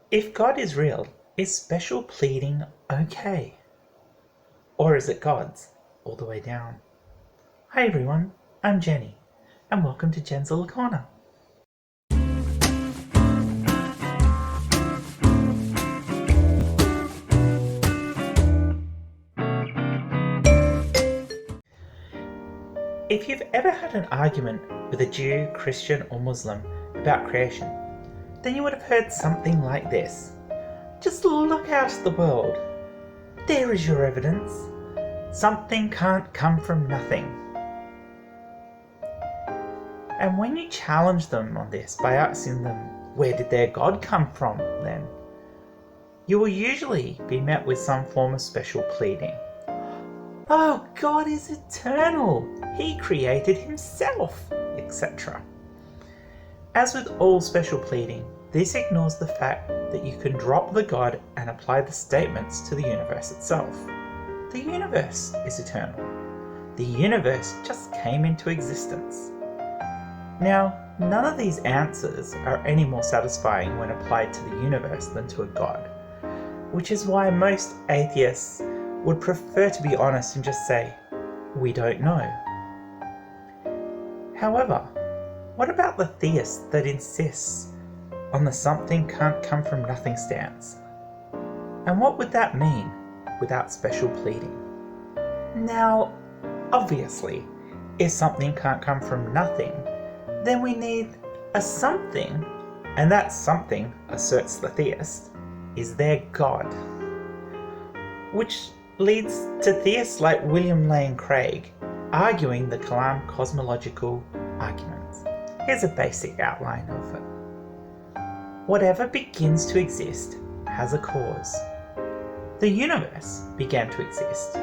If God is real, is special pleading okay? Or is it God's all the way down? Hi everyone, I'm Jenny, and welcome to Jen's Little Corner. If you've ever had an argument with a Jew, Christian, or Muslim about creation, then you would have heard something like this. Just look out at the world. There is your evidence. Something can't come from nothing. And when you challenge them on this by asking them, where did their God come from then? You will usually be met with some form of special pleading. Oh, God is eternal. He created himself, etc. As with all special pleading, this ignores the fact that you can drop the God and apply the statements to the universe itself. The universe is eternal. The universe just came into existence. Now, none of these answers are any more satisfying when applied to the universe than to a God, which is why most atheists would prefer to be honest and just say, we don't know. However, what about the theist that insists on the something can't come from nothing stance? And what would that mean without special pleading? Now, obviously, if something can't come from nothing, then we need a something, and that something, asserts the theist, is their God. Which leads to theists like William Lane Craig arguing the Kalam cosmological arguments. Here's a basic outline of it. Whatever begins to exist has a cause. The universe began to exist.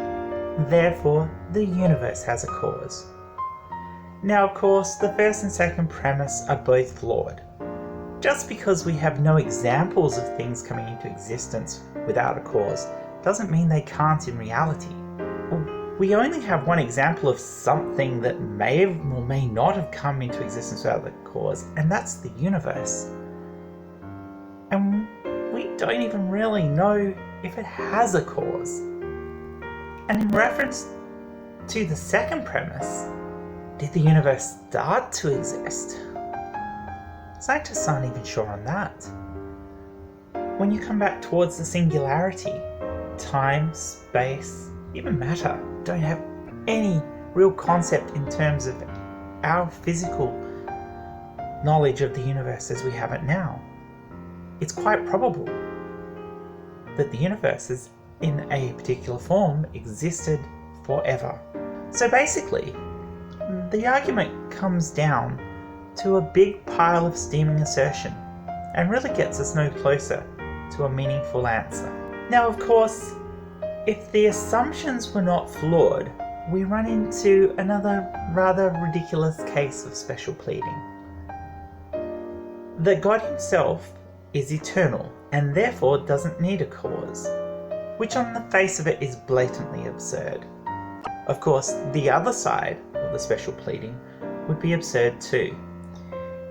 Therefore, the universe has a cause. Now, of course, the first and second premise are both flawed. Just because we have no examples of things coming into existence without a cause doesn't mean they can't in reality. We only have one example of something that may have or may not have come into existence without a cause, and that's the universe. And we don't even really know if it has a cause. And in reference to the second premise, did the universe start to exist? Scientists aren't even sure on that. When you come back towards the singularity, time, space, even matter don't have any real concept in terms of our physical knowledge of the universe as we have it now. It's quite probable that the universe is in a particular form existed forever. So basically, the argument comes down to a big pile of steaming assertion and really gets us no closer to a meaningful answer. Now, of course, if the assumptions were not flawed, we run into another rather ridiculous case of special pleading. That God himself is eternal and therefore doesn't need a cause, which on the face of it is blatantly absurd. Of course, the other side of the special pleading would be absurd too.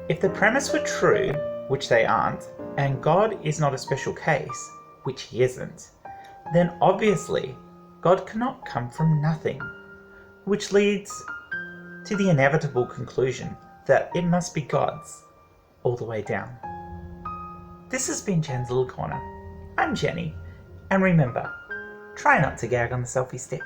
If the premise were true, which they aren't, and God is not a special case, which he isn't, then obviously God cannot come from nothing, which leads to the inevitable conclusion that it must be God's all the way down. This has been Jen's Little Corner. I'm Jenny, and remember, try not to gag on the selfie stick.